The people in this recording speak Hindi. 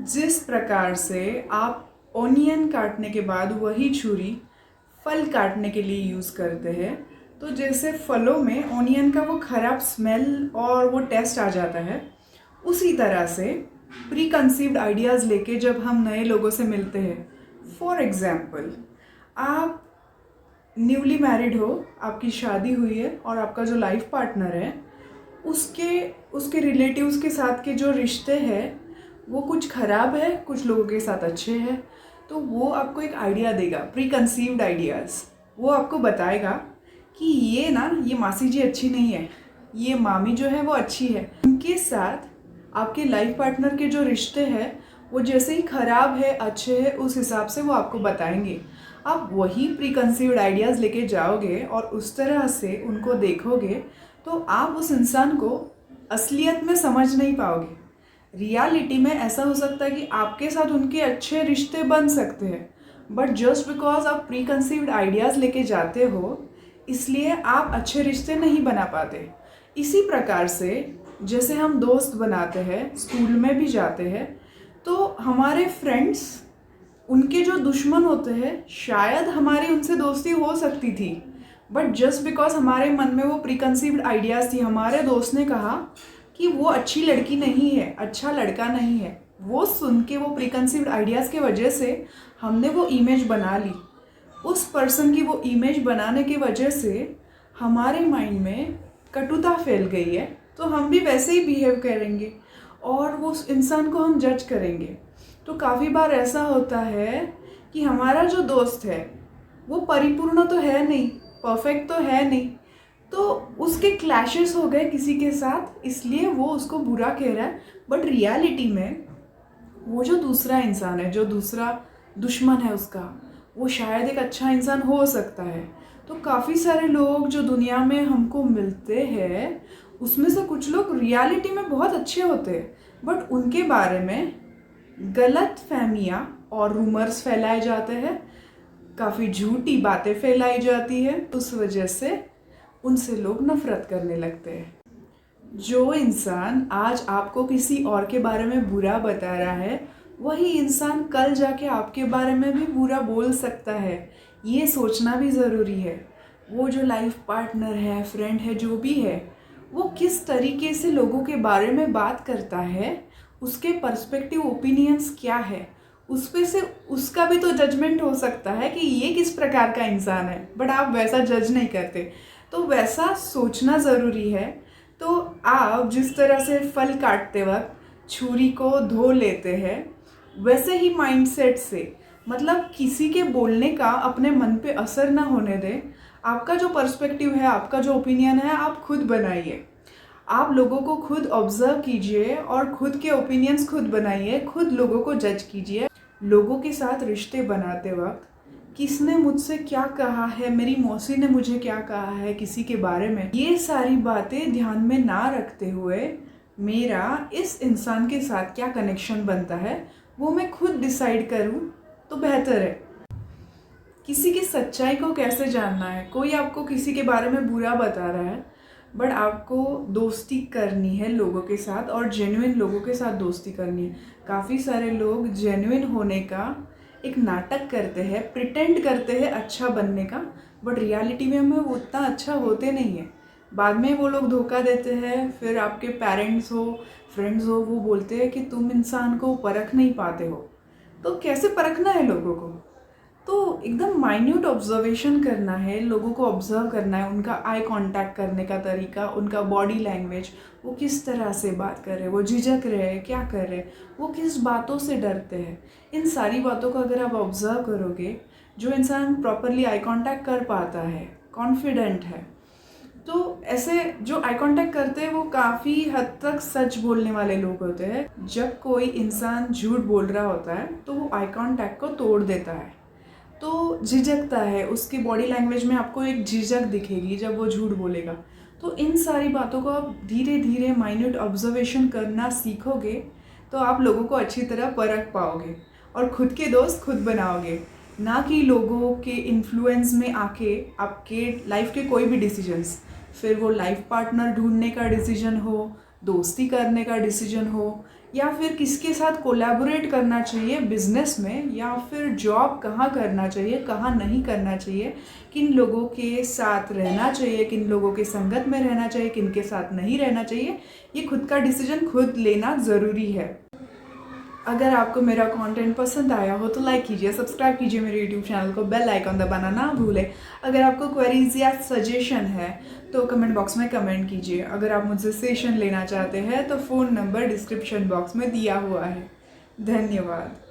जिस प्रकार से आप ओनियन काटने के बाद वही छुरी फल काटने के लिए यूज़ करते हैं, तो जैसे फलों में ओनियन का वो ख़राब स्मेल और वो टेस्ट आ जाता है, उसी तरह से प्री कंसीव्ड आइडियाज़ लेके जब हम नए लोगों से मिलते हैं, फॉर एग्ज़ाम्पल आप न्यूली मैरिड हो, आपकी शादी हुई है और आपका जो लाइफ पार्टनर है उसके उसके रिलेटिव्स के साथ के जो रिश्ते हैं वो कुछ ख़राब है, कुछ लोगों के साथ अच्छे हैं, तो वो आपको एक आइडिया देगा, प्री कंसीव्ड आइडियाज़। वो आपको बताएगा कि ये मासी जी अच्छी नहीं है, ये मामी जो है वो अच्छी है। उनके साथ आपके लाइफ पार्टनर के जो रिश्ते हैं वो जैसे ही ख़राब है अच्छे है, उस हिसाब से वो आपको बताएंगे। आप वही प्री कंसीव्ड आइडियाज़ लेके जाओगे और उस तरह से उनको देखोगे तो आप उस इंसान को असलियत में समझ नहीं पाओगे। रियलिटी में ऐसा हो सकता है कि आपके साथ उनके अच्छे रिश्ते बन सकते हैं, बट जस्ट बिकॉज आप प्री कंसीव्ड आइडियाज़ लेके जाते हो इसलिए आप अच्छे रिश्ते नहीं बना पाते। इसी प्रकार से जैसे हम दोस्त बनाते हैं, स्कूल में भी जाते हैं, तो हमारे फ्रेंड्स उनके जो दुश्मन होते हैं शायद हमारी उनसे दोस्ती हो सकती थी, बट जस्ट बिकॉज हमारे मन में वो प्री कंसीव्ड आइडियाज़ थी, हमारे दोस्त ने कहा कि वो अच्छी लड़की नहीं है, अच्छा लड़का नहीं है, वो सुन के वो प्री कंसीव्ड आइडियाज़ के वजह से हमने वो इमेज बना ली। उस पर्सन की वो इमेज बनाने की वजह से हमारे माइंड में कटुता फैल गई है, तो हम भी वैसे ही बिहेव करेंगे और वो उस इंसान को हम जज करेंगे। तो काफ़ी बार ऐसा होता है कि हमारा जो दोस्त है वो परिपूर्ण तो है नहीं, परफेक्ट तो है नहीं, तो उसके क्लैशेस हो गए किसी के साथ, इसलिए वो उसको बुरा कह रहा है, बट रियलिटी में वो जो दूसरा इंसान है, जो दूसरा दुश्मन है उसका, वो शायद एक अच्छा इंसान हो सकता है। तो काफ़ी सारे लोग जो दुनिया में हमको मिलते हैं उसमें से कुछ लोग रियलिटी में बहुत अच्छे होते हैं, बट उनके बारे में गलत फहमियाँ और रूमर्स फैलाए जाते हैं, काफ़ी झूठी बातें फैलाई जाती है, उस वजह से उनसे लोग नफरत करने लगते हैं। जो इंसान आज आपको किसी और के बारे में बुरा बता रहा है वही इंसान कल जाके आपके बारे में भी बुरा बोल सकता है, ये सोचना भी ज़रूरी है। वो जो लाइफ पार्टनर है, फ्रेंड है, जो भी है, वो किस तरीके से लोगों के बारे में बात करता है, उसके पर्सपेक्टिव ओपिनियंस क्या है, उस पे से उसका भी तो जजमेंट हो सकता है कि ये किस प्रकार का इंसान है, बट आप वैसा जज नहीं करते, तो वैसा सोचना ज़रूरी है। तो आप जिस तरह से फल काटते वक्त छुरी को धो लेते हैं, वैसे ही माइंडसेट से, मतलब किसी के बोलने का अपने मन पे असर ना होने दें। आपका जो पर्सपेक्टिव है, आपका जो ओपिनियन है, आप खुद बनाइए। आप लोगों को खुद ऑब्जर्व कीजिए और खुद के ओपिनियंस खुद बनाइए, खुद लोगों को जज कीजिए। लोगों के साथ रिश्ते बनाते वक्त किसने मुझसे क्या कहा है, मेरी मौसी ने मुझे क्या कहा है किसी के बारे में, ये सारी बातें ध्यान में ना रखते हुए मेरा इस इंसान के साथ क्या कनेक्शन बनता है वो मैं खुद डिसाइड करूं तो बेहतर है। किसी की सच्चाई को कैसे जानना है? कोई आपको किसी के बारे में बुरा बता रहा है, बट आपको दोस्ती करनी है लोगों के साथ और जेन्युइन लोगों के साथ दोस्ती करनी है। काफ़ी सारे लोग जेन्युइन होने का एक नाटक करते हैं, प्रिटेंड करते हैं अच्छा बनने का, बट रियलिटी में वो उतना अच्छा होते नहीं है। बाद में वो लोग धोखा देते हैं, फिर आपके पेरेंट्स हो, फ्रेंड्स हो, वो बोलते हैं कि तुम इंसान को परख नहीं पाते हो। तो कैसे परखना है लोगों को? तो एकदम माइन्यूट ऑब्जर्वेशन करना है, लोगों को ऑब्जर्व करना है, उनका आई कांटेक्ट करने का तरीका, उनका बॉडी लैंग्वेज, वो किस तरह से बात कर रहे हैं, वो झिझक रहे हैं, क्या कर रहे हैं, वो किस बातों से डरते हैं। इन सारी बातों को अगर आप ऑब्जर्व करोगे, जो इंसान प्रॉपरली आई कांटेक्ट कर पाता है, कॉन्फिडेंट है, तो ऐसे जो आई कांटेक्ट करते हैं वो काफ़ी हद तक सच बोलने वाले लोग होते हैं। जब कोई इंसान झूठ बोल रहा होता है तो वो आई कांटेक्ट को तोड़ देता है, तो झिझकता है, उसकी बॉडी लैंग्वेज में आपको एक झिझक दिखेगी जब वो झूठ बोलेगा। तो इन सारी बातों को आप धीरे धीरे माइन्यूट ऑब्जर्वेशन करना सीखोगे तो आप लोगों को अच्छी तरह परख पाओगे और खुद के दोस्त खुद बनाओगे, ना कि लोगों के इन्फ्लुएंस में आके आपके लाइफ के कोई भी डिसीजंस, फिर वो लाइफ पार्टनर ढूंढने का डिसीजन हो, दोस्ती करने का डिसीजन हो, या फिर किसके साथ कोलैबोरेट करना चाहिए बिजनेस में, या फिर जॉब कहाँ करना चाहिए, कहाँ नहीं करना चाहिए, किन लोगों के साथ रहना चाहिए, किन लोगों के संगत में रहना चाहिए, किन के साथ नहीं रहना चाहिए, ये खुद का डिसीजन खुद लेना ज़रूरी है। अगर आपको मेरा कंटेंट पसंद आया हो तो लाइक कीजिए, सब्सक्राइब कीजिए मेरे यूट्यूब चैनल को, बेल आइकन दबाना ना भूलें। अगर आपको क्वेरीज या सजेशन है तो कमेंट बॉक्स में कमेंट कीजिए। अगर आप मुझसे सेशन लेना चाहते हैं तो फ़ोन नंबर डिस्क्रिप्शन बॉक्स में दिया हुआ है। धन्यवाद।